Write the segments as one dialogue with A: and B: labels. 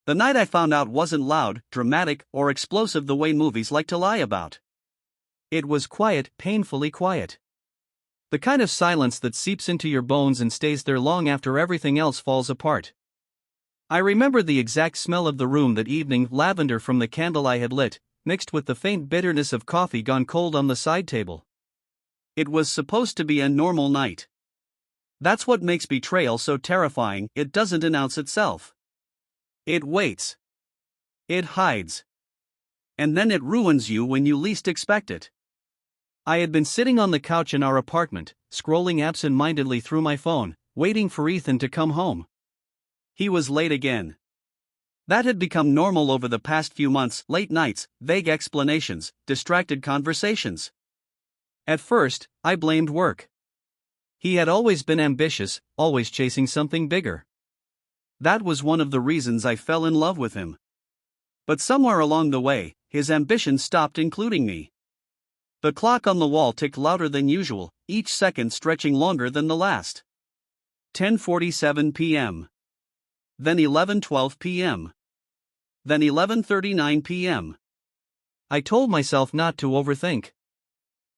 A: The night I found out wasn't loud, dramatic, or explosive the way movies like to lie about. It was quiet, painfully quiet. The kind of silence that seeps into your bones and stays there long after everything else falls apart. I remember the exact smell of the room that evening, lavender from the candle I had lit, mixed with the faint bitterness of coffee gone cold on the side table. It was supposed to be a normal night. That's what makes betrayal so terrifying, it doesn't announce itself. It waits. It hides. And then it ruins you when you least expect it. I had been sitting on the couch in our apartment, scrolling absent-mindedly through my phone, waiting for Ethan to come home. He was late again. That had become normal over the past few months, late nights, vague explanations, distracted conversations. At first, I blamed work. He had always been ambitious, always chasing something bigger. That was one of the reasons I fell in love with him. But somewhere along the way, his ambition stopped including me. The clock on the wall ticked louder than usual, each second stretching longer than the last. 10:47 p.m. Then 11:12 p.m. Then 11:39 p.m. I told myself not to overthink.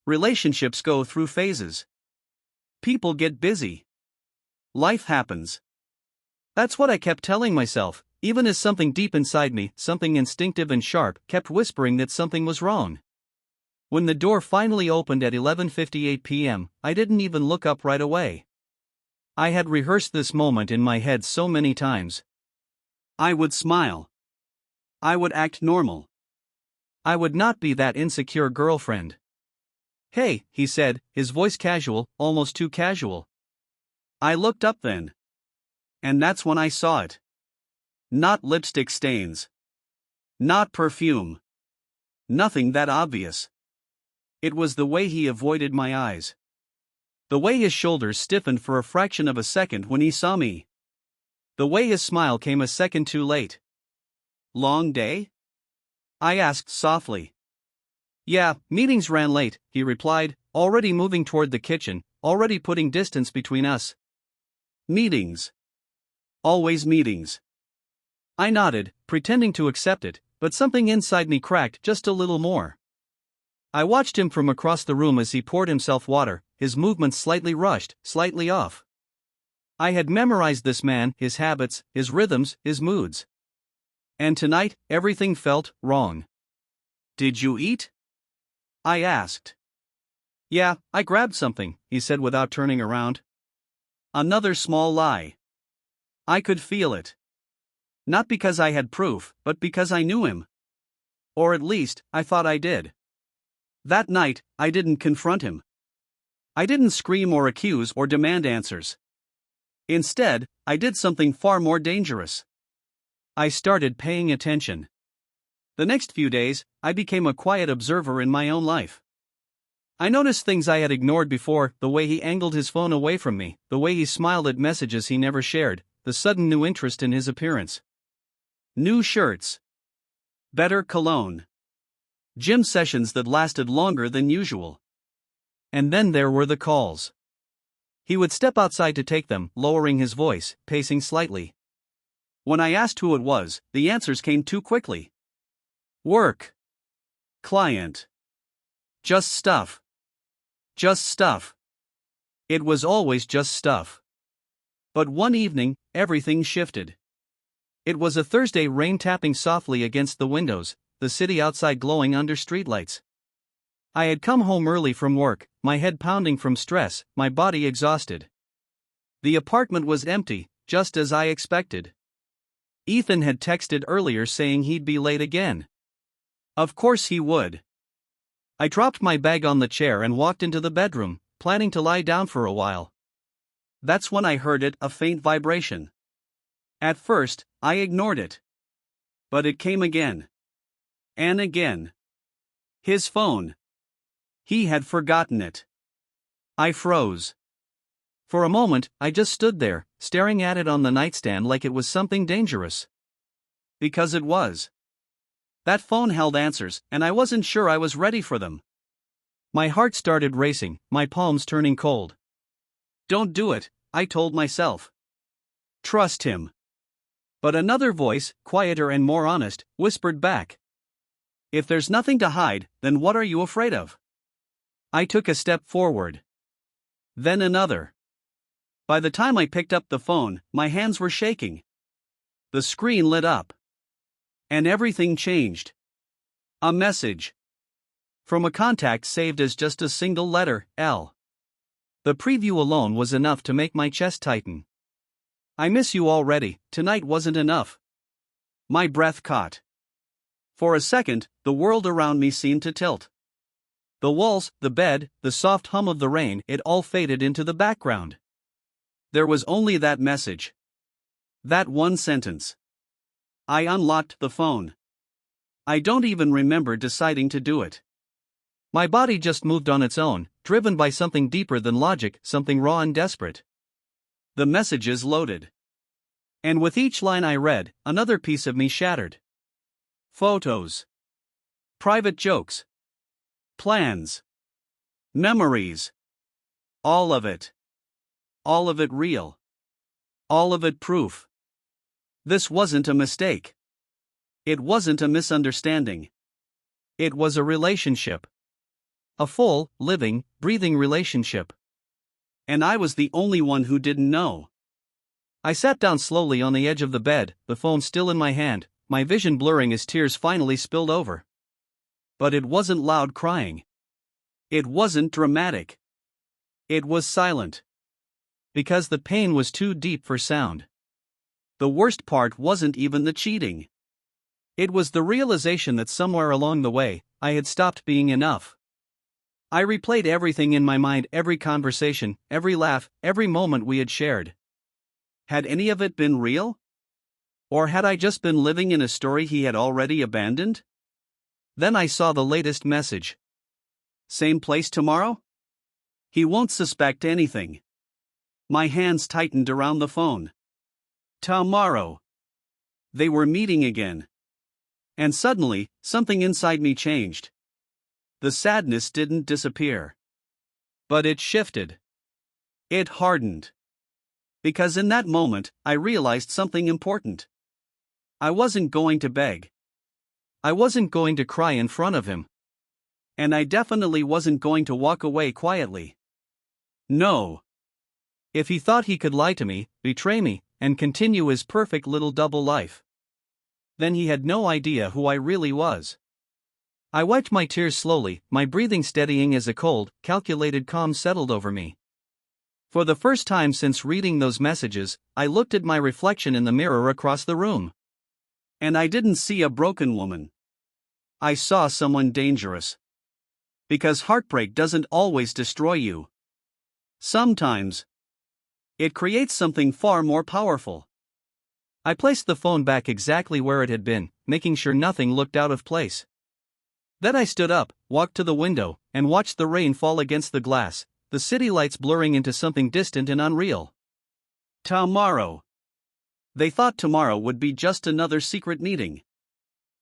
A: Relationships go through phases. People get busy. Life happens. That's what I kept telling myself, even as something deep inside me, something instinctive and sharp, kept whispering that something was wrong. When the door finally opened at 11:58 p.m., I didn't even look up right away. I had rehearsed this moment in my head so many times. I would smile. I would act normal. I would not be that insecure girlfriend. "Hey," he said, his voice casual, almost too casual. I looked up then. And that's when I saw it. Not lipstick stains. Not perfume. Nothing that obvious. It was the way he avoided my eyes. The way his shoulders stiffened for a fraction of a second when he saw me. The way his smile came a second too late. "Long day?" I asked softly. "Yeah, meetings ran late," he replied, already moving toward the kitchen, already putting distance between us. "Meetings. Always meetings." I nodded, pretending to accept it, but something inside me cracked just a little more. I watched him from across the room as he poured himself water, his movements slightly rushed, slightly off. I had memorized this man, his habits, his rhythms, his moods. And tonight, everything felt wrong. "Did you eat?" I asked. "Yeah, I grabbed something," he said without turning around. Another small lie. I could feel it. Not because I had proof, but because I knew him. Or at least, I thought I did. That night, I didn't confront him. I didn't scream or accuse or demand answers. Instead, I did something far more dangerous. I started paying attention. The next few days, I became a quiet observer in my own life. I noticed things I had ignored before, the way he angled his phone away from me, the way he smiled at messages he never shared, the sudden new interest in his appearance. New shirts. Better cologne. Gym sessions that lasted longer than usual. And then there were the calls. He would step outside to take them, lowering his voice, pacing slightly. When I asked who it was, the answers came too quickly. Work. Client. Just stuff. Just stuff. It was always just stuff. But one evening, everything shifted. It was a Thursday, rain tapping softly against the windows, the city outside glowing under streetlights. I had come home early from work, my head pounding from stress, my body exhausted. The apartment was empty, just as I expected. Ethan had texted earlier saying he'd be late again. Of course he would. I dropped my bag on the chair and walked into the bedroom, planning to lie down for a while. That's when I heard it, a faint vibration. At first, I ignored it. But it came again. And again. His phone. He had forgotten it. I froze. For a moment, I just stood there, staring at it on the nightstand like it was something dangerous. Because it was. That phone held answers, and I wasn't sure I was ready for them. My heart started racing, my palms turning cold. Don't do it, I told myself. Trust him. But another voice, quieter and more honest, whispered back. If there's nothing to hide, then what are you afraid of? I took a step forward. Then another. By the time I picked up the phone, my hands were shaking. The screen lit up. And everything changed. A message. From a contact saved as just a single letter, L. The preview alone was enough to make my chest tighten. I miss you already, tonight wasn't enough. My breath caught. For a second, the world around me seemed to tilt. The walls, the bed, the soft hum of the rain, it all faded into the background. There was only that message. That one sentence. I unlocked the phone. I don't even remember deciding to do it. My body just moved on its own, driven by something deeper than logic, something raw and desperate. The messages loaded. And with each line I read, another piece of me shattered. Photos. Private jokes. Plans. Memories. All of it. All of it real. All of it proof. This wasn't a mistake. It wasn't a misunderstanding. It was a relationship. A full, living, breathing relationship. And I was the only one who didn't know. I sat down slowly on the edge of the bed, the phone still in my hand, my vision blurring as tears finally spilled over. But it wasn't loud crying. It wasn't dramatic. It was silent. Because the pain was too deep for sound. The worst part wasn't even the cheating. It was the realization that somewhere along the way, I had stopped being enough. I replayed everything in my mind, every conversation, every laugh, every moment we had shared. Had any of it been real? Or had I just been living in a story he had already abandoned? Then I saw the latest message. Same place tomorrow? He won't suspect anything. My hands tightened around the phone. Tomorrow. They were meeting again. And suddenly, something inside me changed. The sadness didn't disappear. But it shifted. It hardened. Because in that moment, I realized something important. I wasn't going to beg. I wasn't going to cry in front of him. And I definitely wasn't going to walk away quietly. No. If he thought he could lie to me, betray me, and continue his perfect little double life, then he had no idea who I really was. I wiped my tears slowly, my breathing steadying as a cold, calculated calm settled over me. For the first time since reading those messages, I looked at my reflection in the mirror across the room. And I didn't see a broken woman. I saw someone dangerous. Because heartbreak doesn't always destroy you. Sometimes it creates something far more powerful. I placed the phone back exactly where it had been, making sure nothing looked out of place. Then I stood up, walked to the window, and watched the rain fall against the glass, the city lights blurring into something distant and unreal. Tomorrow. They thought tomorrow would be just another secret meeting.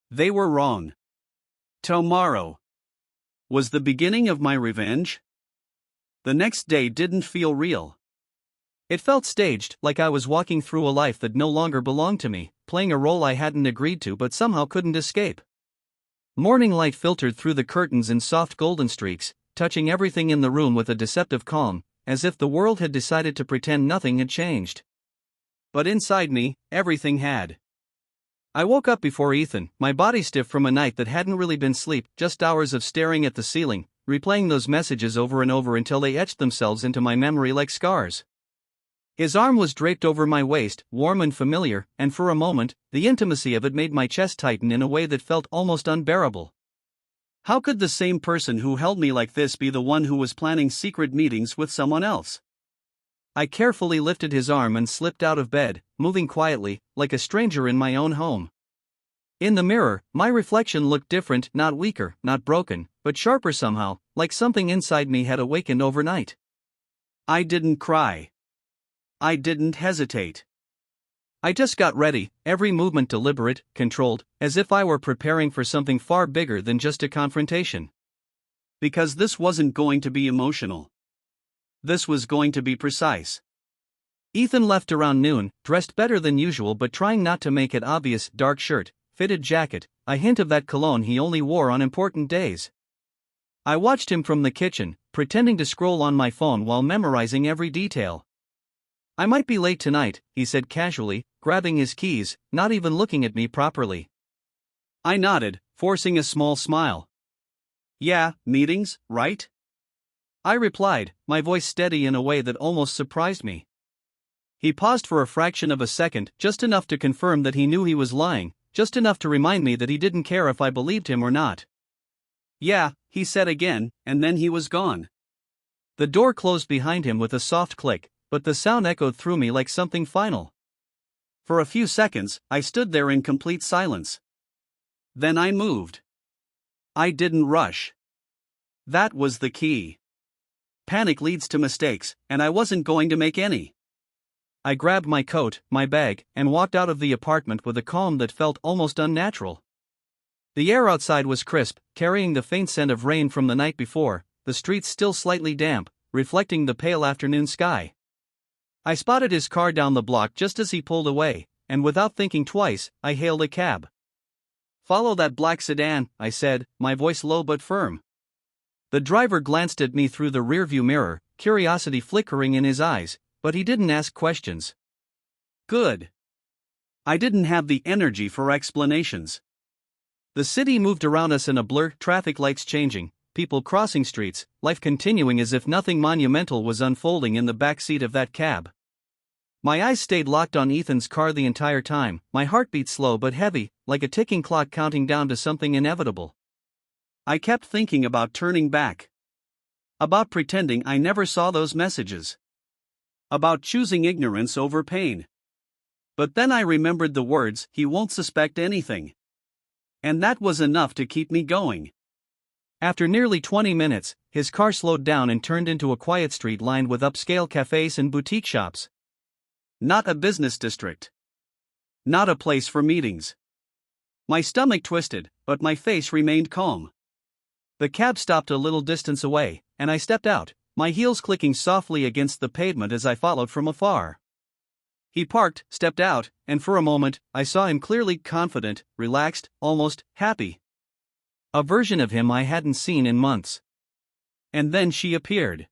A: They were wrong. Tomorrow was the beginning of my revenge. The next day didn't feel real. It felt staged, like I was walking through a life that no longer belonged to me, playing a role I hadn't agreed to but somehow couldn't escape. Morning light filtered through the curtains in soft golden streaks, touching everything in the room with a deceptive calm, as if the world had decided to pretend nothing had changed. But inside me, everything had. I woke up before Ethan, my body stiff from a night that hadn't really been sleep, just hours of staring at the ceiling, replaying those messages over and over until they etched themselves into my memory like scars. His arm was draped over my waist, warm and familiar, and for a moment, the intimacy of it made my chest tighten in a way that felt almost unbearable. How could the same person who held me like this be the one who was planning secret meetings with someone else? I carefully lifted his arm and slipped out of bed, moving quietly, like a stranger in my own home. In the mirror, my reflection looked different, not weaker, not broken, but sharper somehow, like something inside me had awakened overnight. I didn't cry. I didn't hesitate. I just got ready, every movement deliberate, controlled, as if I were preparing for something far bigger than just a confrontation. Because this wasn't going to be emotional. This was going to be precise. Ethan left around noon, dressed better than usual but trying not to make it obvious. Dark shirt, fitted jacket, a hint of that cologne he only wore on important days. I watched him from the kitchen, pretending to scroll on my phone while memorizing every detail. "I might be late tonight," he said casually, grabbing his keys, not even looking at me properly. I nodded, forcing a small smile. "Yeah, meetings, right?" I replied, my voice steady in a way that almost surprised me. He paused for a fraction of a second, just enough to confirm that he knew he was lying, just enough to remind me that he didn't care if I believed him or not. "Yeah," he said again, and then he was gone. The door closed behind him with a soft click, but the sound echoed through me like something final. For a few seconds, I stood there in complete silence. Then I moved. I didn't rush. That was the key. Panic leads to mistakes, and I wasn't going to make any. I grabbed my coat, my bag, and walked out of the apartment with a calm that felt almost unnatural. The air outside was crisp, carrying the faint scent of rain from the night before, the streets still slightly damp, reflecting the pale afternoon sky. I spotted his car down the block just as he pulled away, and without thinking twice, I hailed a cab. "Follow that black sedan," I said, my voice low but firm. The driver glanced at me through the rearview mirror, curiosity flickering in his eyes, but he didn't ask questions. Good. I didn't have the energy for explanations. The city moved around us in a blur, traffic lights changing, people crossing streets, life continuing as if nothing monumental was unfolding in the back seat of that cab. My eyes stayed locked on Ethan's car the entire time, my heartbeat slow but heavy, like a ticking clock counting down to something inevitable. I kept thinking about turning back. About pretending I never saw those messages. About choosing ignorance over pain. But then I remembered the words, "He won't suspect anything." And that was enough to keep me going. After nearly 20 minutes, his car slowed down and turned into a quiet street lined with upscale cafes and boutique shops. Not a business district. Not a place for meetings. My stomach twisted, but my face remained calm. The cab stopped a little distance away, and I stepped out, my heels clicking softly against the pavement as I followed from afar. He parked, stepped out, and for a moment, I saw him clearly, confident, relaxed, almost happy. A version of him I hadn't seen in months. And then she appeared.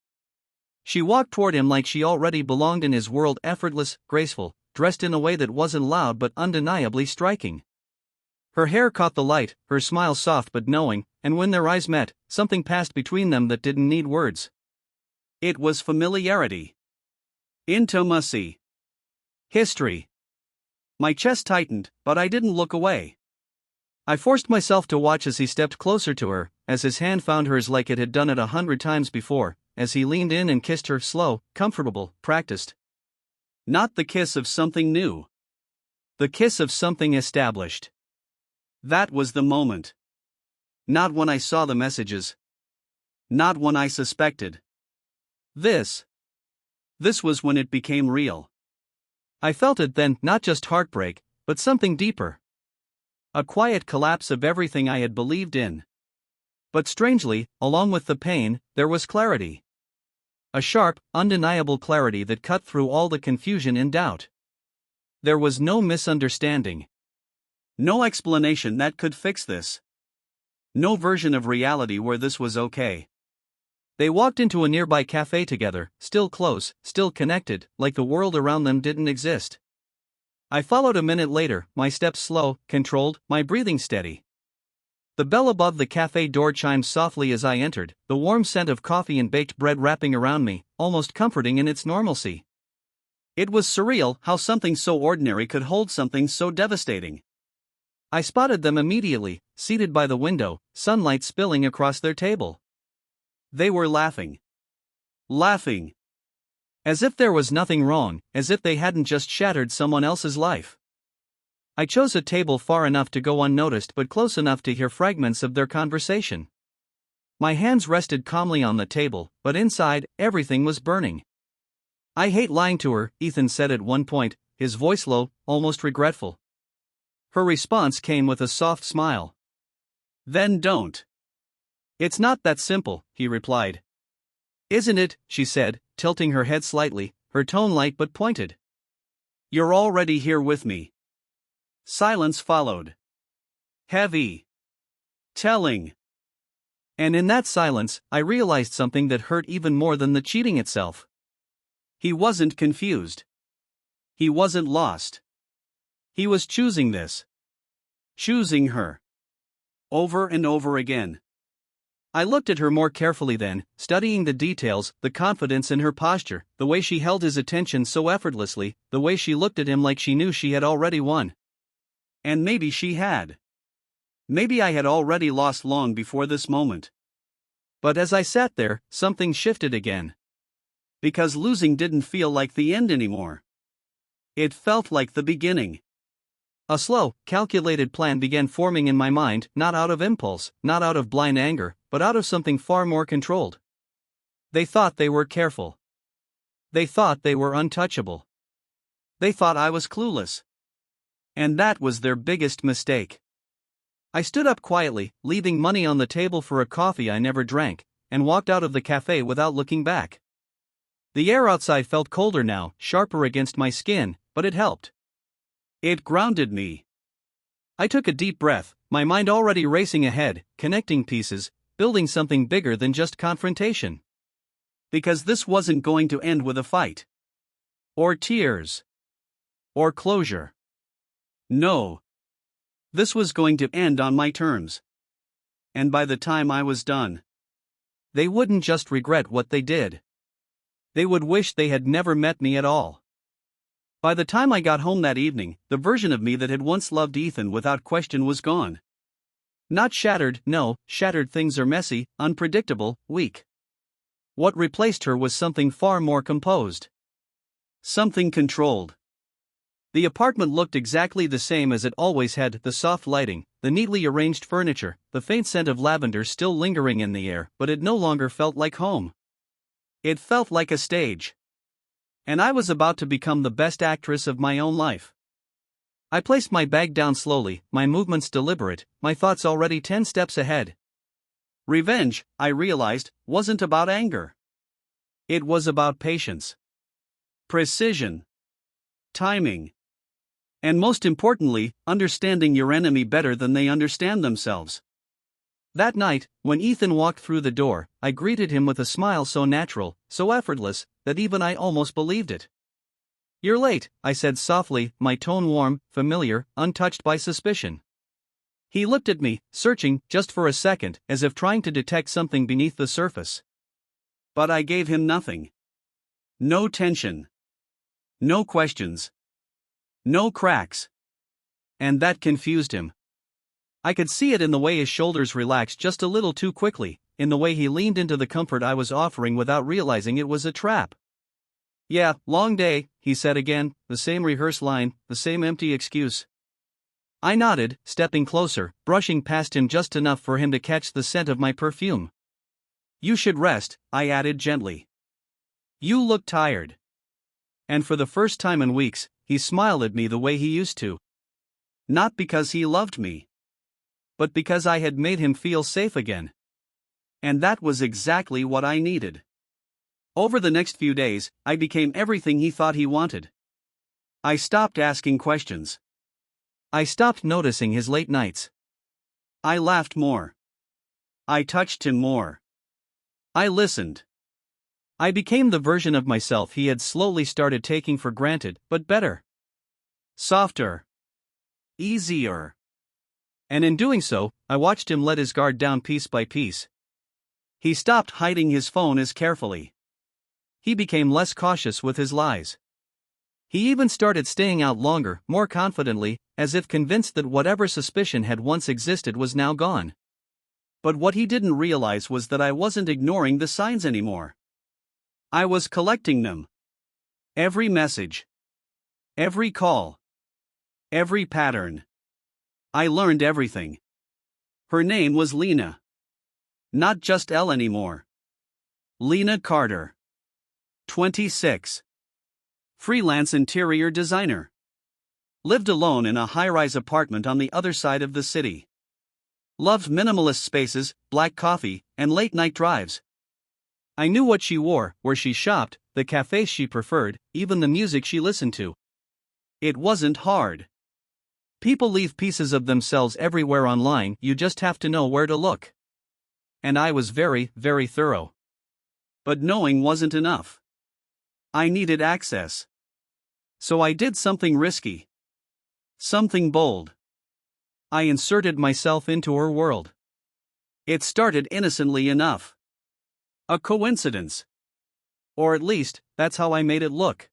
A: She walked toward him like she already belonged in his world, effortless, graceful, dressed in a way that wasn't loud but undeniably striking. Her hair caught the light, her smile soft but knowing, and when their eyes met, something passed between them that didn't need words. It was familiarity. Intimacy. History. My chest tightened, but I didn't look away. I forced myself to watch as he stepped closer to her, as his hand found hers like it had done it 100 times before, as he leaned in and kissed her, slow, comfortable, practiced. Not the kiss of something new. The kiss of something established. That was the moment. Not when I saw the messages. Not when I suspected. This was when it became real. I felt it then, not just heartbreak, but something deeper. A quiet collapse of everything I had believed in. But strangely, along with the pain, there was clarity. A sharp, undeniable clarity that cut through all the confusion and doubt. There was no misunderstanding. No explanation that could fix this. No version of reality where this was okay. They walked into a nearby cafe together, still close, still connected, like the world around them didn't exist. I followed a minute later, my steps slow, controlled, my breathing steady. The bell above the cafe door chimed softly as I entered, the warm scent of coffee and baked bread wrapping around me, almost comforting in its normalcy. It was surreal how something so ordinary could hold something so devastating. I spotted them immediately, seated by the window, sunlight spilling across their table. They were laughing. Laughing. As if there was nothing wrong, as if they hadn't just shattered someone else's life. I chose a table far enough to go unnoticed but close enough to hear fragments of their conversation. My hands rested calmly on the table, but inside, everything was burning. "I hate lying to her," Ethan said at one point, his voice low, almost regretful. Her response came with a soft smile. "Then don't." "It's not that simple," he replied. "Isn't it?" she said, tilting her head slightly, her tone light but pointed. "You're already here with me." Silence followed. Heavy. Telling. And in that silence, I realized something that hurt even more than the cheating itself. He wasn't confused. He wasn't lost. He was choosing this. Choosing her. Over and over again. I looked at her more carefully then, studying the details, the confidence in her posture, the way she held his attention so effortlessly, the way she looked at him like she knew she had already won. And maybe she had. Maybe I had already lost long before this moment. But as I sat there, something shifted again. Because losing didn't feel like the end anymore. It felt like the beginning. A slow, calculated plan began forming in my mind, not out of impulse, not out of blind anger, but out of something far more controlled. They thought they were careful. They thought they were untouchable. They thought I was clueless. And that was their biggest mistake. I stood up quietly, leaving money on the table for a coffee I never drank, and walked out of the cafe without looking back. The air outside felt colder now, sharper against my skin, but it helped. It grounded me. I took a deep breath, my mind already racing ahead, connecting pieces, building something bigger than just confrontation. Because this wasn't going to end with a fight. Or tears. Or closure. No. This was going to end on my terms. And by the time I was done, they wouldn't just regret what they did. They would wish they had never met me at all. By the time I got home that evening, the version of me that had once loved Ethan without question was gone. Not shattered, no, shattered things are messy, unpredictable, weak. What replaced her was something far more composed. Something controlled. The apartment looked exactly the same as it always had, the soft lighting, the neatly arranged furniture, the faint scent of lavender still lingering in the air, but it no longer felt like home. It felt like a stage. And I was about to become the best actress of my own life. I placed my bag down slowly, my movements deliberate, my thoughts already 10 steps ahead. Revenge, I realized, wasn't about anger. It was about patience. Precision. Timing. And most importantly, understanding your enemy better than they understand themselves. That night, when Ethan walked through the door, I greeted him with a smile so natural, so effortless, that even I almost believed it. "You're late," I said softly, my tone warm, familiar, untouched by suspicion. He looked at me, searching, just for a second, as if trying to detect something beneath the surface. But I gave him nothing. No tension. No questions. No cracks. And that confused him. I could see it in the way his shoulders relaxed just a little too quickly, in the way he leaned into the comfort I was offering without realizing it was a trap. "Yeah, long day," he said again, the same rehearsed line, the same empty excuse. I nodded, stepping closer, brushing past him just enough for him to catch the scent of my perfume. "You should rest," I added gently. "You look tired." And for the first time in weeks, he smiled at me the way he used to. Not because he loved me, but because I had made him feel safe again. And that was exactly what I needed. Over the next few days, I became everything he thought he wanted. I stopped asking questions. I stopped noticing his late nights. I laughed more. I touched him more. I listened. I became the version of myself he had slowly started taking for granted, but better. Softer. Easier. And in doing so, I watched him let his guard down piece by piece. He stopped hiding his phone as carefully. He became less cautious with his lies. He even started staying out longer, more confidently, as if convinced that whatever suspicion had once existed was now gone. But what he didn't realize was that I wasn't ignoring the signs anymore. I was collecting them. Every message. Every call. Every pattern. I learned everything. Her name was Lena. Not just Elle anymore. Lena Carter. 26. Freelance interior designer. Lived alone in a high-rise apartment on the other side of the city. Loved minimalist spaces, black coffee, and late-night drives. I knew what she wore, where she shopped, the cafes she preferred, even the music she listened to. It wasn't hard. People leave pieces of themselves everywhere online, you just have to know where to look. And I was very, very thorough. But knowing wasn't enough. I needed access. So I did something risky. Something bold. I inserted myself into her world. It started innocently enough. A coincidence. Or at least, that's how I made it look.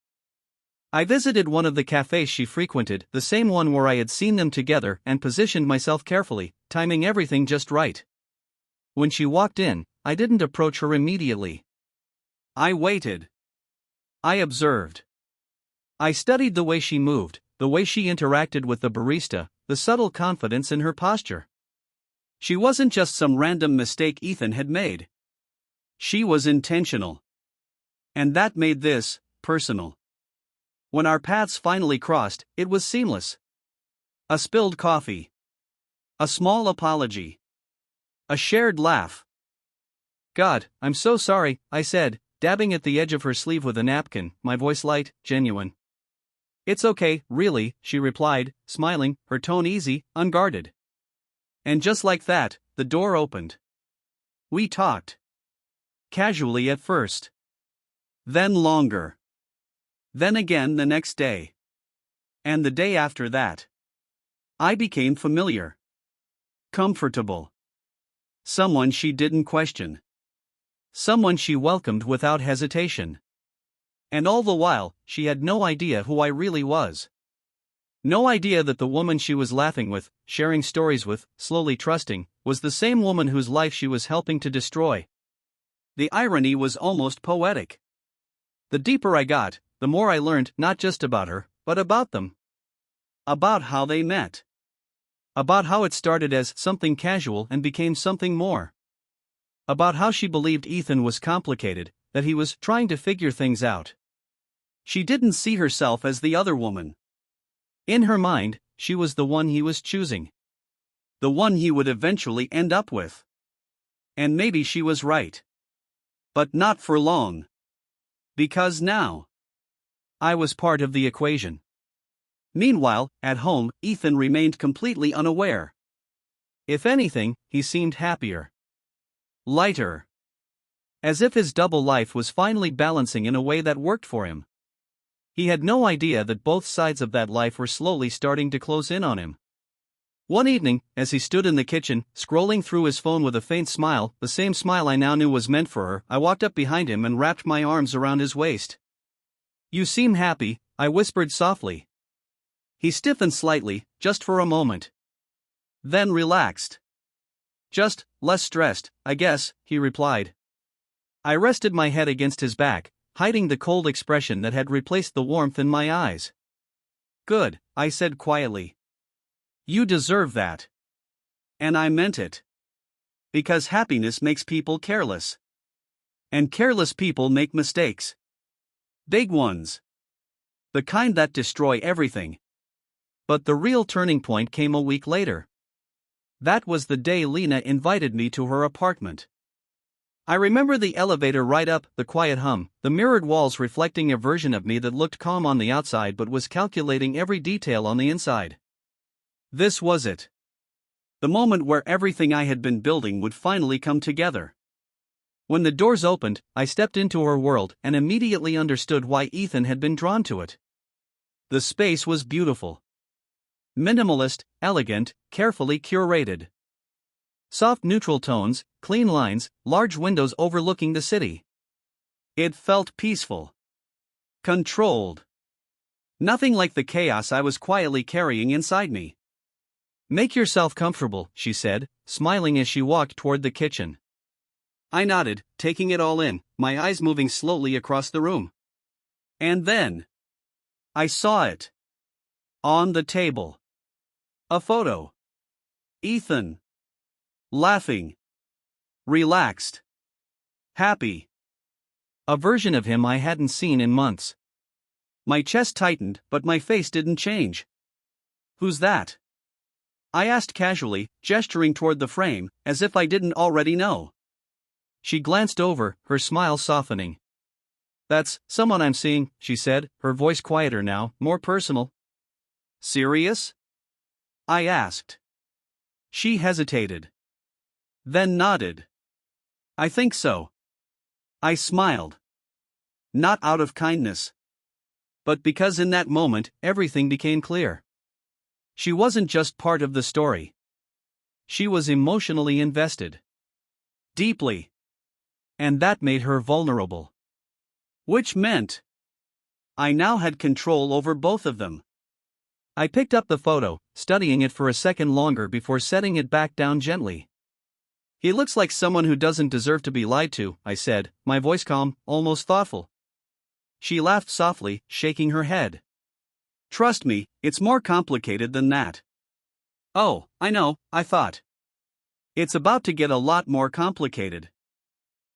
A: I visited one of the cafes she frequented, the same one where I had seen them together, and positioned myself carefully, timing everything just right. When she walked in, I didn't approach her immediately. I waited. I observed. I studied the way she moved, the way she interacted with the barista, the subtle confidence in her posture. She wasn't just some random mistake Ethan had made. She was intentional. And that made this personal. When our paths finally crossed, it was seamless. A spilled coffee. A small apology. A shared laugh. "God, I'm so sorry," I said, dabbing at the edge of her sleeve with a napkin, my voice light, genuine. "It's okay, really," she replied, smiling, her tone easy, unguarded. And just like that, the door opened. We talked. Casually at first. Then longer. Then again the next day. And the day after that. I became familiar. Comfortable. Someone she didn't question. Someone she welcomed without hesitation. And all the while, she had no idea who I really was. No idea that the woman she was laughing with, sharing stories with, slowly trusting, was the same woman whose life she was helping to destroy. The irony was almost poetic. The deeper I got, the more I learned not just about her, but about them. About how they met. About how it started as something casual and became something more. About how she believed Ethan was complicated, that he was trying to figure things out. She didn't see herself as the other woman. In her mind, she was the one he was choosing. The one he would eventually end up with. And maybe she was right. But not for long. Because now, I was part of the equation. Meanwhile, at home, Ethan remained completely unaware. If anything, he seemed happier. Lighter. As if his double life was finally balancing in a way that worked for him. He had no idea that both sides of that life were slowly starting to close in on him. One evening, as he stood in the kitchen, scrolling through his phone with a faint smile, the same smile I now knew was meant for her, I walked up behind him and wrapped my arms around his waist. "You seem happy," I whispered softly. He stiffened slightly, just for a moment. Then relaxed. "Just less stressed, I guess," he replied. I rested my head against his back, hiding the cold expression that had replaced the warmth in my eyes. "Good," I said quietly. "You deserve that." And I meant it. Because happiness makes people careless. And careless people make mistakes. Big ones. The kind that destroy everything. But the real turning point came a week later. That was the day Lena invited me to her apartment. I remember the elevator ride up, the quiet hum, the mirrored walls reflecting a version of me that looked calm on the outside but was calculating every detail on the inside. This was it. The moment where everything I had been building would finally come together. When the doors opened, I stepped into her world and immediately understood why Ethan had been drawn to it. The space was beautiful. Minimalist, elegant, carefully curated. Soft neutral tones, clean lines, large windows overlooking the city. It felt peaceful. Controlled. Nothing like the chaos I was quietly carrying inside me. "Make yourself comfortable," she said, smiling as she walked toward the kitchen. I nodded, taking it all in, my eyes moving slowly across the room. And then, I saw it. On the table. A photo. Ethan. Laughing. Relaxed. Happy. A version of him I hadn't seen in months. My chest tightened, but my face didn't change. "Who's that?" I asked casually, gesturing toward the frame, as if I didn't already know. She glanced over, her smile softening. That's someone I'm seeing, she said, her voice quieter now, more personal. Serious? I asked. She hesitated. Then nodded. I think so. I smiled. Not out of kindness. But because in that moment, everything became clear. She wasn't just part of the story. She was emotionally invested. Deeply. And that made her vulnerable. Which meant I now had control over both of them. I picked up the photo, studying it for a second longer before setting it back down gently. He looks like someone who doesn't deserve to be lied to, I said, my voice calm, almost thoughtful. She laughed softly, shaking her head. Trust me, it's more complicated than that. Oh, I know, I thought. It's about to get a lot more complicated.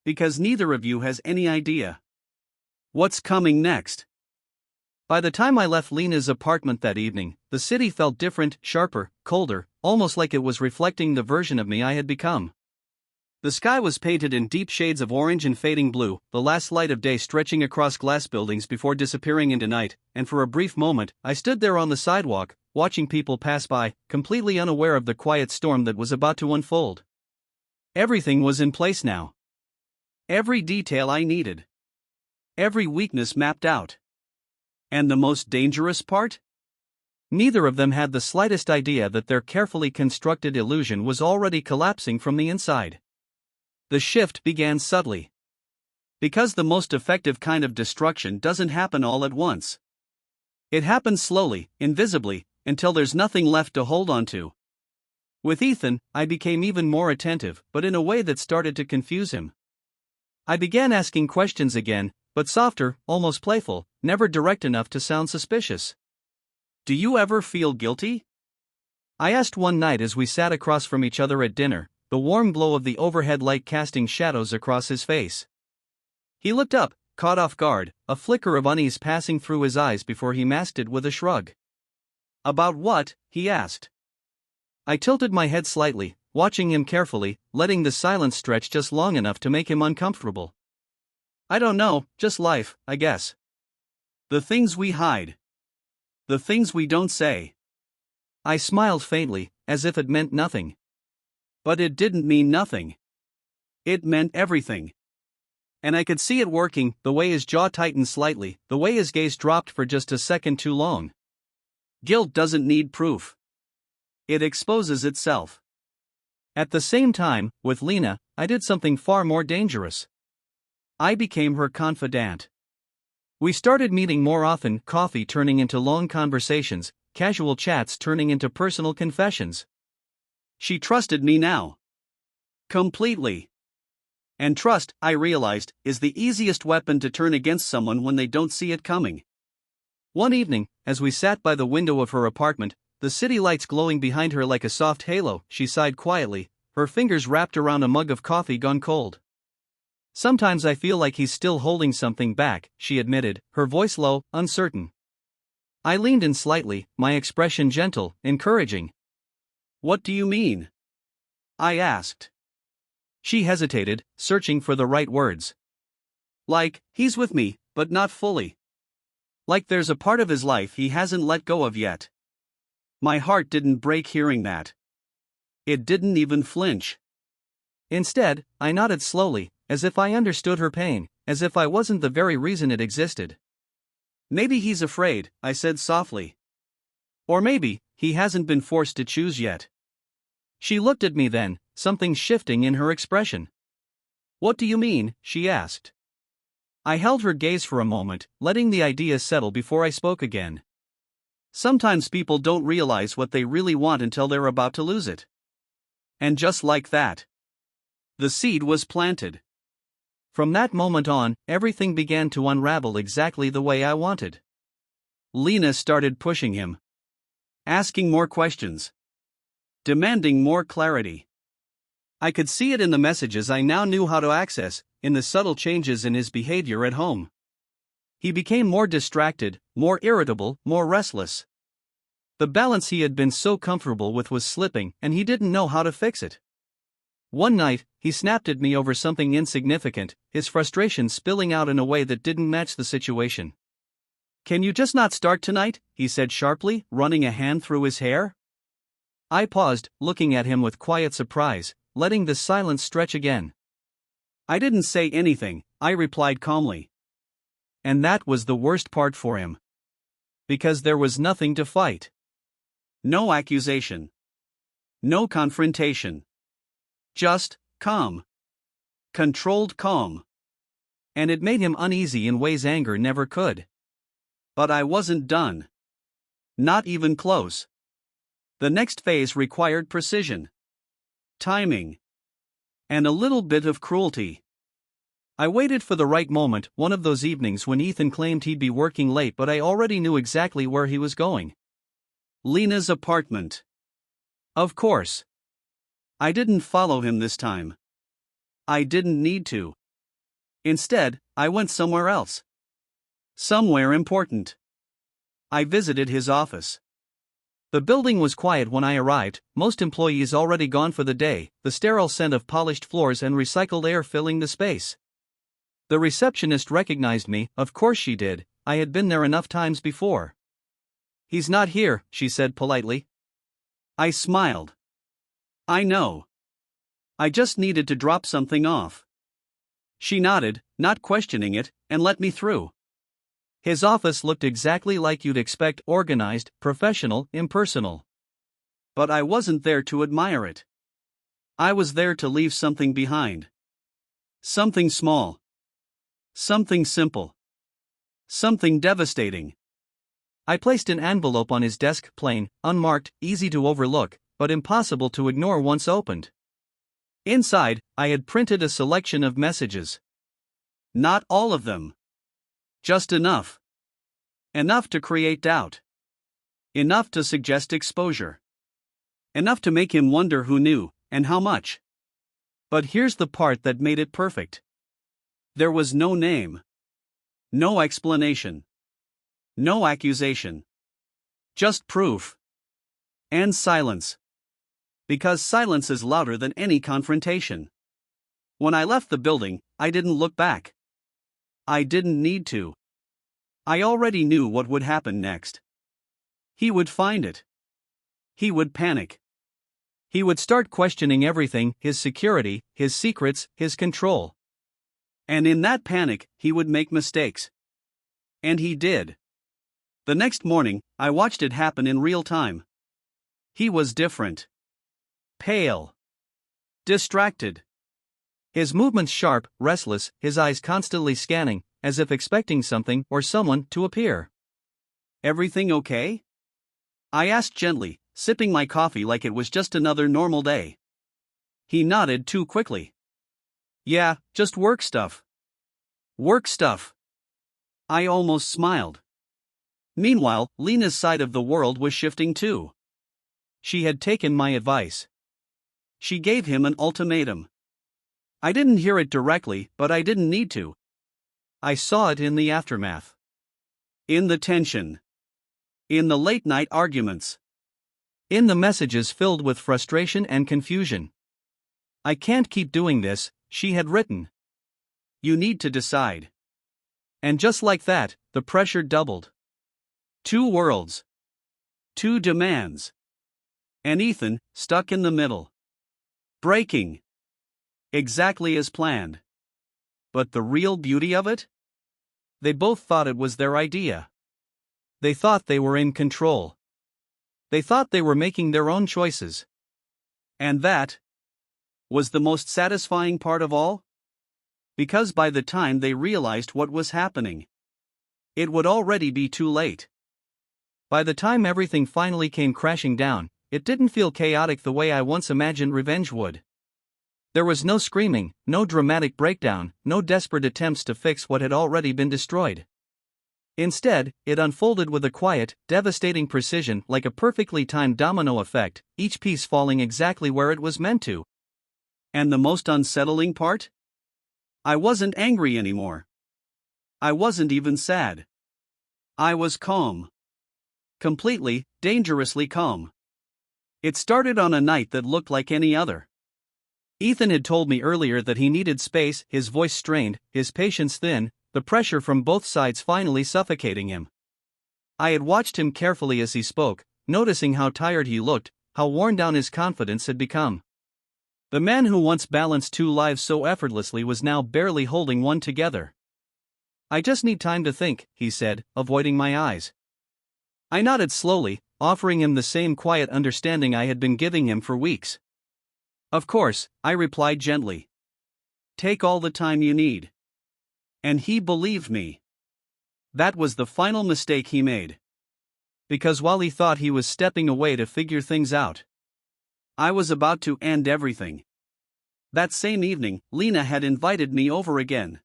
A: Because neither of you has any idea what's coming next. By the time I left Lena's apartment that evening, the city felt different, sharper, colder, almost like it was reflecting the version of me I had become. The sky was painted in deep shades of orange and fading blue, the last light of day stretching across glass buildings before disappearing into night, and for a brief moment, I stood there on the sidewalk, watching people pass by, completely unaware of the quiet storm that was about to unfold. Everything was in place now. Every detail I needed. Every weakness mapped out. And the most dangerous part? Neither of them had the slightest idea that their carefully constructed illusion was already collapsing from the inside. The shift began subtly. Because the most effective kind of destruction doesn't happen all at once. It happens slowly, invisibly, until there's nothing left to hold on to. With Ethan, I became even more attentive, but in a way that started to confuse him. I began asking questions again, but softer, almost playful, never direct enough to sound suspicious. Do you ever feel guilty? I asked one night as we sat across from each other at dinner, the warm glow of the overhead light casting shadows across his face. He looked up, caught off guard, a flicker of unease passing through his eyes before he masked it with a shrug. About what? He asked. I tilted my head slightly, watching him carefully, letting the silence stretch just long enough to make him uncomfortable. I don't know, just life, I guess. The things we hide. The things we don't say. I smiled faintly, as if it meant nothing. But it didn't mean nothing. It meant everything. And I could see it working, the way his jaw tightened slightly, the way his gaze dropped for just a second too long. Guilt doesn't need proof. It exposes itself. At the same time, with Lena, I did something far more dangerous. I became her confidant. We started meeting more often, coffee turning into long conversations, casual chats turning into personal confessions. She trusted me now. Completely. And trust, I realized, is the easiest weapon to turn against someone when they don't see it coming. One evening, as we sat by the window of her apartment, the city lights glowing behind her like a soft halo, she sighed quietly, her fingers wrapped around a mug of coffee gone cold. Sometimes I feel like he's still holding something back, she admitted, her voice low, uncertain. I leaned in slightly, my expression gentle, encouraging. What do you mean? I asked. She hesitated, searching for the right words. Like, he's with me, but not fully. Like there's a part of his life he hasn't let go of yet. My heart didn't break hearing that. It didn't even flinch. Instead, I nodded slowly, as if I understood her pain, as if I wasn't the very reason it existed. Maybe he's afraid, I said softly. Or maybe, he hasn't been forced to choose yet. She looked at me then, something shifting in her expression. What do you mean? She asked. I held her gaze for a moment, letting the idea settle before I spoke again. Sometimes people don't realize what they really want until they're about to lose it. And just like that, the seed was planted. From that moment on, everything began to unravel exactly the way I wanted. Lena started pushing him. Asking more questions. Demanding more clarity. I could see it in the messages I now knew how to access, in the subtle changes in his behavior at home. He became more distracted, more irritable, more restless. The balance he had been so comfortable with was slipping, and he didn't know how to fix it. One night, he snapped at me over something insignificant, his frustration spilling out in a way that didn't match the situation. "Can you just not start tonight?" he said sharply, running a hand through his hair. I paused, looking at him with quiet surprise, letting the silence stretch again. "I didn't say anything," I replied calmly. And that was the worst part for him. Because there was nothing to fight. No accusation. No confrontation. Just calm. Controlled calm. And it made him uneasy in ways anger never could. But I wasn't done. Not even close. The next phase required precision. Timing. And a little bit of cruelty. I waited for the right moment, one of those evenings when Ethan claimed he'd be working late, but I already knew exactly where he was going. Lena's apartment. Of course. I didn't follow him this time. I didn't need to. Instead, I went somewhere else. Somewhere important. I visited his office. The building was quiet when I arrived, most employees already gone for the day, the sterile scent of polished floors and recycled air filling the space. The receptionist recognized me, of course she did, I had been there enough times before. "He's not here," she said politely. I smiled. "I know. I just needed to drop something off." She nodded, not questioning it, and let me through. His office looked exactly like you'd expect: organized, professional, impersonal. But I wasn't there to admire it. I was there to leave something behind. Something small. Something simple. Something devastating. I placed an envelope on his desk, plain, unmarked, easy to overlook, but impossible to ignore once opened. Inside, I had printed a selection of messages. Not all of them. Just enough. Enough to create doubt. Enough to suggest exposure. Enough to make him wonder who knew, and how much. But here's the part that made it perfect. There was no name. No explanation. No accusation. Just proof. And silence. Because silence is louder than any confrontation. When I left the building, I didn't look back. I didn't need to. I already knew what would happen next. He would find it. He would panic. He would start questioning everything: his security, his secrets, his control. And in that panic, he would make mistakes. And he did. The next morning, I watched it happen in real time. He was different. Pale. Distracted. His movements sharp, restless, his eyes constantly scanning, as if expecting something or someone to appear. "Everything okay?" I asked gently, sipping my coffee like it was just another normal day. He nodded too quickly. "Yeah, just work stuff." Work stuff. I almost smiled. Meanwhile, Lena's side of the world was shifting too. She had taken my advice. She gave him an ultimatum. I didn't hear it directly, but I didn't need to. I saw it in the aftermath. In the tension. In the late-night arguments. In the messages filled with frustration and confusion. "I can't keep doing this," she had written. "You need to decide." And just like that, the pressure doubled. 2 worlds. 2 demands. And Ethan, stuck in the middle. Breaking. Exactly as planned. But the real beauty of it? They both thought it was their idea. They thought they were in control. They thought they were making their own choices. And that was the most satisfying part of all? Because by the time they realized what was happening, it would already be too late. By the time everything finally came crashing down, it didn't feel chaotic the way I once imagined revenge would. There was no screaming, no dramatic breakdown, no desperate attempts to fix what had already been destroyed. Instead, it unfolded with a quiet, devastating precision, like a perfectly timed domino effect, each piece falling exactly where it was meant to. And the most unsettling part? I wasn't angry anymore. I wasn't even sad. I was calm. Completely, dangerously calm. It started on a night that looked like any other. Ethan had told me earlier that he needed space, his voice strained, his patience thin, the pressure from both sides finally suffocating him. I had watched him carefully as he spoke, noticing how tired he looked, how worn down his confidence had become. The man who once balanced two lives so effortlessly was now barely holding one together. "I just need time to think," he said, avoiding my eyes. I nodded slowly, offering him the same quiet understanding I had been giving him for weeks. "Of course," I replied gently. "Take all the time you need." And he believed me. That was the final mistake he made. Because while he thought he was stepping away to figure things out, I was about to end everything. That same evening, Lena had invited me over again.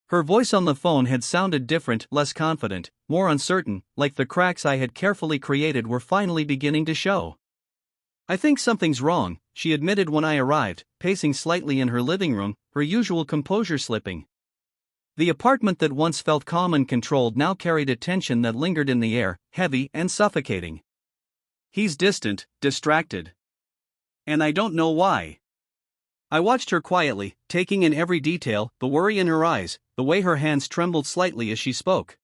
A: Her voice on the phone had sounded different, less confident, more uncertain, like the cracks I had carefully created were finally beginning to show. "I think something's wrong," she admitted when I arrived, pacing slightly in her living room, her usual composure slipping. The apartment that once felt calm and controlled now carried a tension that lingered in the air, heavy and suffocating. "He's distant, distracted. And I don't know why." I watched her quietly, taking in every detail, the worry in her eyes, the way her hands trembled slightly as she spoke.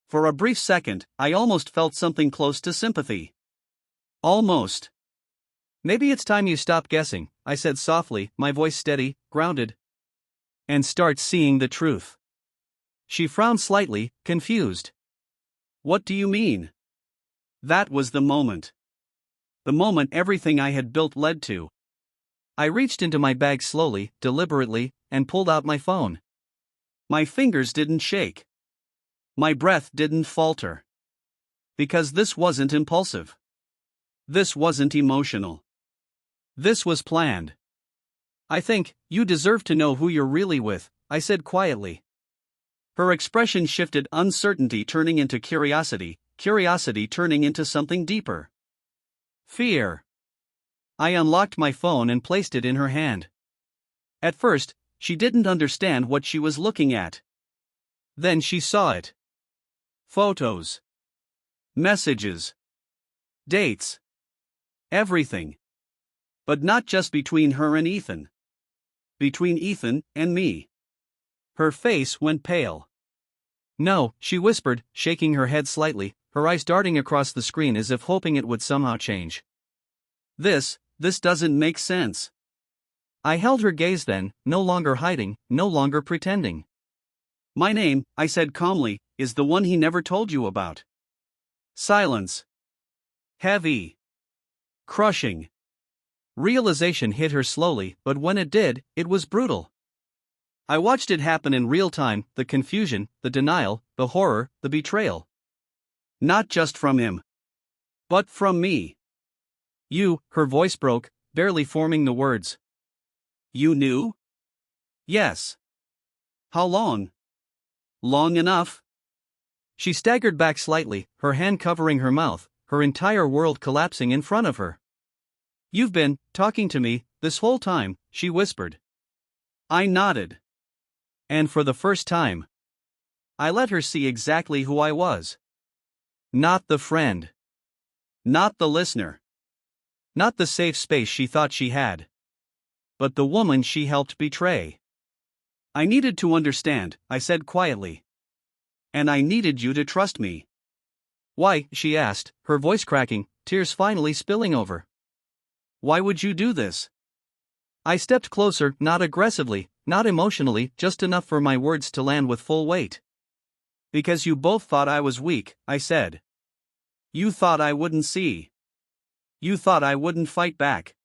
A: For a brief second, I almost felt something close to sympathy. Almost. "Maybe it's time you stop guessing," I said softly, my voice steady, grounded. "And start seeing the truth." She frowned slightly, confused. "What do you mean?" That was the moment. The moment everything I had built led to. I reached into my bag slowly, deliberately, and pulled out my phone. My fingers didn't shake. My breath didn't falter. Because this wasn't impulsive. This wasn't emotional. This was planned. "I think you deserve to know who you're really with," I said quietly. Her expression shifted, uncertainty turning into curiosity, curiosity turning into something deeper. Fear. I unlocked my phone and placed it in her hand. At first, she didn't understand what she was looking at. Then she saw it. Photos. Messages. Dates. Everything. But not just between her and Ethan. Between Ethan and me. Her face went pale. "No," she whispered, shaking her head slightly, her eyes darting across the screen as if hoping it would somehow change. This doesn't make sense." I held her gaze then, no longer hiding, no longer pretending. "My name," I said calmly, "is the one he never told you about." Silence. Heavy. Crushing. Realization hit her slowly, but when it did, it was brutal. I watched it happen in real time, the confusion, the denial, the horror, the betrayal. Not just from him. But from me. "You," her voice broke, barely forming the words. "You knew?" "Yes." "How long?" "Long enough." She staggered back slightly, her hand covering her mouth, her entire world collapsing in front of her. "You've been talking to me this whole time," she whispered. I nodded. And for the first time, I let her see exactly who I was. Not the friend. Not the listener. Not the safe space she thought she had. But the woman she helped betray. "I needed to understand," I said quietly. "And I needed you to trust me." "Why?" she asked, her voice cracking, tears finally spilling over. "Why would you do this?" I stepped closer, not aggressively, not emotionally, just enough for my words to land with full weight. "Because you both thought I was weak," I said. "You thought I wouldn't see. You thought I wouldn't fight back."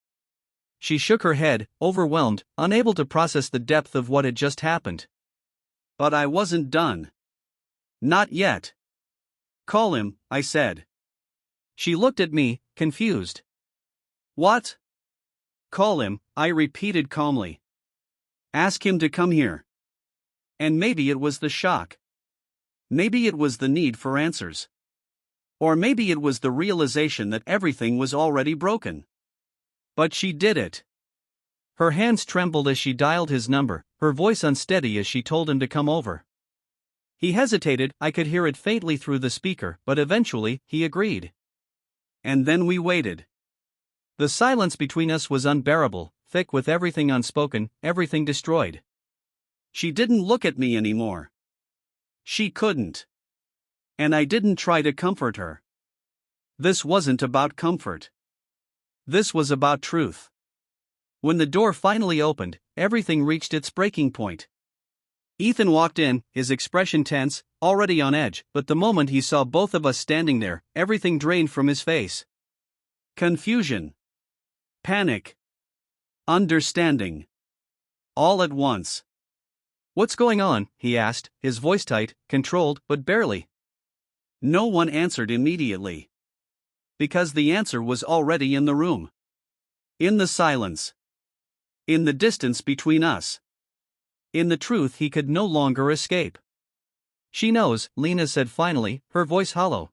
A: She shook her head, overwhelmed, unable to process the depth of what had just happened. "But I wasn't done. Not yet." "Call him," I said. She looked at me, confused. "What?" "Call him," I repeated calmly. "Ask him to come here." And maybe it was the shock. Maybe it was the need for answers. Or maybe it was the realization that everything was already broken. But she did it. Her hands trembled as she dialed his number, her voice unsteady as she told him to come over. He hesitated, I could hear it faintly through the speaker, but eventually, he agreed. And then we waited. The silence between us was unbearable, thick with everything unspoken, everything destroyed. She didn't look at me anymore. She couldn't. And I didn't try to comfort her. This wasn't about comfort. This was about truth. When the door finally opened, everything reached its breaking point. Ethan walked in, his expression tense, already on edge, but the moment he saw both of us standing there, everything drained from his face. Confusion. Panic. Understanding. All at once. "What's going on?" he asked, his voice tight, controlled, but barely. No one answered immediately. Because the answer was already in the room. In the silence. In the distance between us. In the truth he could no longer escape. "She knows," Lena said finally, her voice hollow.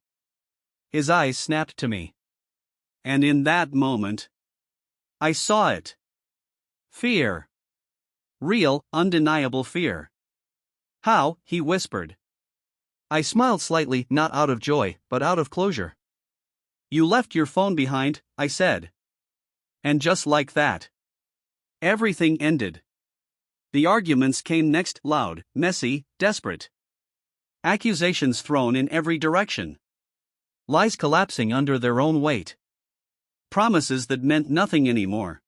A: His eyes snapped to me. And in that moment, I saw it. Fear. Real, undeniable fear. "How?" he whispered. I smiled slightly, not out of joy, but out of closure. "You left your phone behind," I said. And just like that, everything ended. The arguments came next, loud, messy, desperate. Accusations thrown in every direction. Lies collapsing under their own weight. Promises that meant nothing anymore.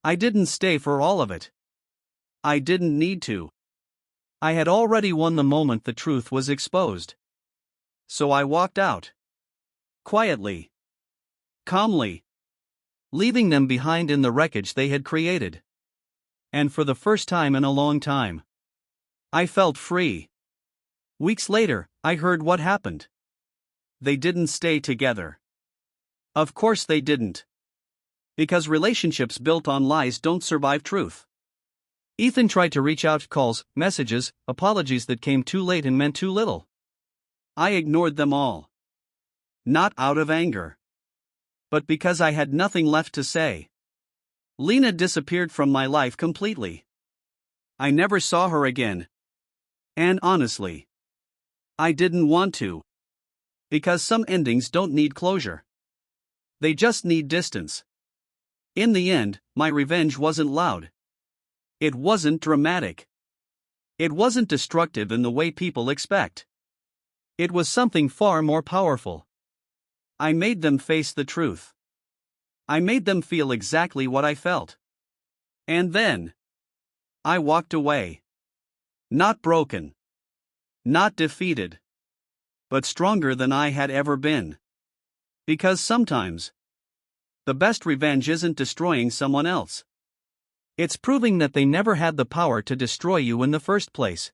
A: I didn't stay for all of it. I didn't need to. I had already won the moment the truth was exposed. So I walked out. Quietly. Calmly. Leaving them behind in the wreckage they had created. And for the first time in a long time, I felt free. Weeks later, I heard what happened. They didn't stay together. Of course they didn't. Because relationships built on lies don't survive truth. Ethan tried to reach out, calls, messages, apologies that came too late and meant too little. I ignored them all. Not out of anger, but because I had nothing left to say. Lena disappeared from my life completely. I never saw her again. And honestly, I didn't want to. Because some endings don't need closure. They just need distance. In the end, my revenge wasn't loud. It wasn't dramatic. It wasn't destructive in the way people expect. It was something far more powerful. I made them face the truth. I made them feel exactly what I felt. And then, I walked away. Not broken. Not defeated. But stronger than I had ever been. Because sometimes, the best revenge isn't destroying someone else. It's proving that they never had the power to destroy you in the first place.